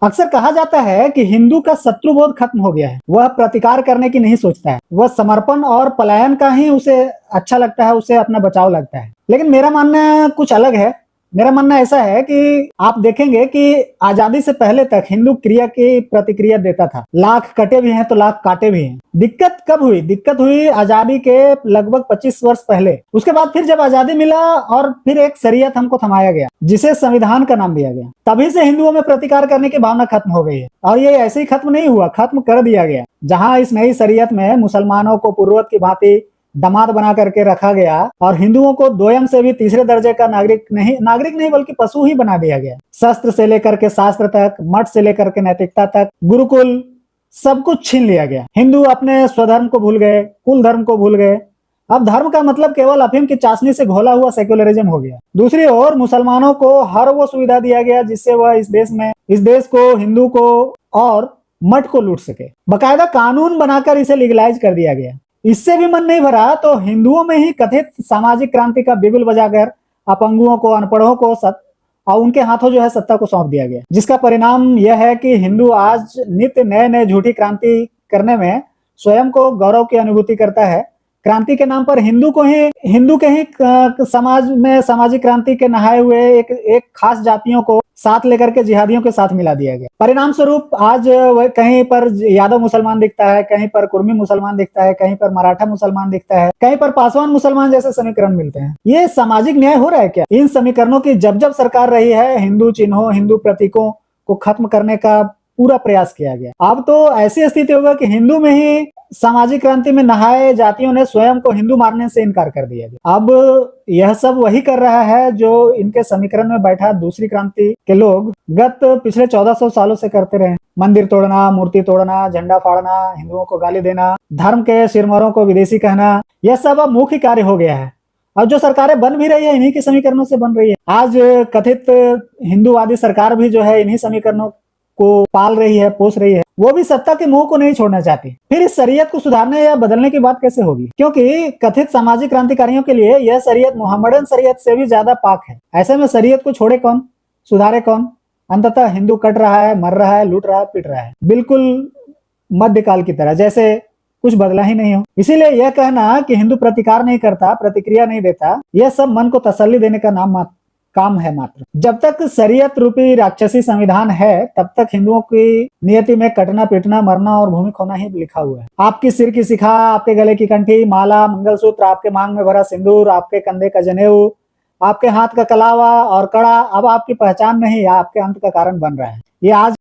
अक्सर कहा जाता है कि हिंदू का शत्रुबोध खत्म हो गया है। वह प्रतिकार करने की नहीं सोचता है, वह समर्पण और पलायन का ही उसे अच्छा लगता है, उसे अपना बचाव लगता है। लेकिन मेरा मानना कुछ अलग है। मेरा मानना ऐसा है कि आप देखेंगे कि आजादी से पहले तक हिंदू क्रिया की प्रतिक्रिया देता था। लाख कटे भी हैं तो लाख काटे भी हैं। दिक्कत कब हुई? दिक्कत हुई आजादी के लगभग 25 वर्ष पहले। उसके बाद फिर जब आजादी मिला और फिर एक शरीयत हमको थमाया गया, जिसे संविधान का नाम दिया गया, तभी से हिंदुओं में प्रतिकार करने की भावना खत्म हो गई है। और ये ऐसे ही खत्म नहीं हुआ, खत्म कर दिया गया। जहां इस नई शरीयत में मुसलमानों को पूर्ववत की भांति दामाद बना करके रखा गया और हिंदुओं को दोयम से भी तीसरे दर्जे का नागरिक नहीं बल्कि पशु ही बना दिया गया। शस्त्र से लेकर के शास्त्र तक, मठ से लेकर के नैतिकता तक, गुरुकुल, सब कुछ छीन लिया गया। हिंदू अपने स्वधर्म को भूल गए, कुल धर्म को भूल गए। अब धर्म का मतलब केवल अफीम की चाशनी से घोला हुआ सेक्युलरिज्म हो गया। दूसरी ओर मुसलमानों को हर वो सुविधा दिया गया जिससे वह इस देश को, हिंदू को और मठ को लूट सके। बकायदा कानून बनाकर इसे लीगलाइज कर दिया गया। इससे भी मन नहीं भरा तो हिंदुओं में ही कथित सामाजिक क्रांति का बिगुल बजाकर अपंगुओं को, अनपढ़ों को और उनके हाथों जो है सत्ता को सौंप दिया गया। जिसका परिणाम यह है कि हिंदू आज नित्य नए नए झूठी क्रांति करने में स्वयं को गौरव की अनुभूति करता है। क्रांति के नाम पर हिंदू के ही समाज में सामाजिक क्रांति के नहाए हुए एक खास जातियों को साथ लेकर के जिहादियों के साथ मिला दिया गया। परिणाम स्वरूप आज कहीं पर यादव मुसलमान दिखता है, कहीं पर कुर्मी मुसलमान दिखता है, कहीं पर मराठा मुसलमान दिखता है, कहीं पर पासवान मुसलमान जैसे समीकरण मिलते हैं। ये सामाजिक न्याय हो रहा है क्या? इन समीकरणों की जब जब सरकार रही है, हिंदू चिन्हों, हिंदू प्रतीकों को खत्म करने का पूरा प्रयास किया गया। अब तो ऐसी स्थिति होगा कि हिंदू में ही सामाजिक क्रांति में नहाए जातियों ने स्वयं को हिंदू मानने से इनकार कर दिया गया। अब यह सब वही कर रहा है जो इनके समीकरण में बैठा दूसरी क्रांति के लोग गत पिछले 1400 सालों से करते रहे। मंदिर तोड़ना, मूर्ति तोड़ना, झंडा फाड़ना, हिंदुओं को गाली देना, धर्म के सिरमौरों को विदेशी कहना, यह सब अब मुख्य कार्य हो गया है। और जो सरकारें बन भी रही है इन्हीं के समीकरणों से बन रही है। आज कथित हिंदूवादी सरकार भी जो है इन्हीं समीकरणों को पाल रही है, पोस रही है। वो भी सत्ता के मोह को नहीं छोड़ना चाहती। फिर इस शरीयत को सुधारने या बदलने की बात कैसे होगी? क्योंकि कथित सामाजिक क्रांतिकारियों के लिए यह शरीयत मोहम्मदन शरीयत से भी ज्यादा पाक है। ऐसे में शरीयत को छोड़े कौन, सुधारे कौन? अंततः हिंदू कट रहा है, मर रहा है, लूट रहा है, पिट रहा है, बिल्कुल मध्यकाल की तरह, जैसे कुछ बदला ही नहीं हो। इसीलिए यह कहना कि हिंदू प्रतिकार नहीं करता, प्रतिक्रिया नहीं देता, यह सब मन को तसल्ली देने का काम है मात्र। जब तक शरीयत रूपी राक्षसी संविधान है तब तक हिंदुओं की नियति में कटना, पीटना, मरना और भूमि खोना ही लिखा हुआ है। आपकी सिर की शिखा, आपके गले की कंठी, माला, मंगलसूत्र, आपके मांग में भरा सिंदूर, आपके कंधे का जनेऊ, आपके हाथ का कलावा और कड़ा अब आपकी पहचान नहीं, आपके अंत का कारण बन रहा है। ये आज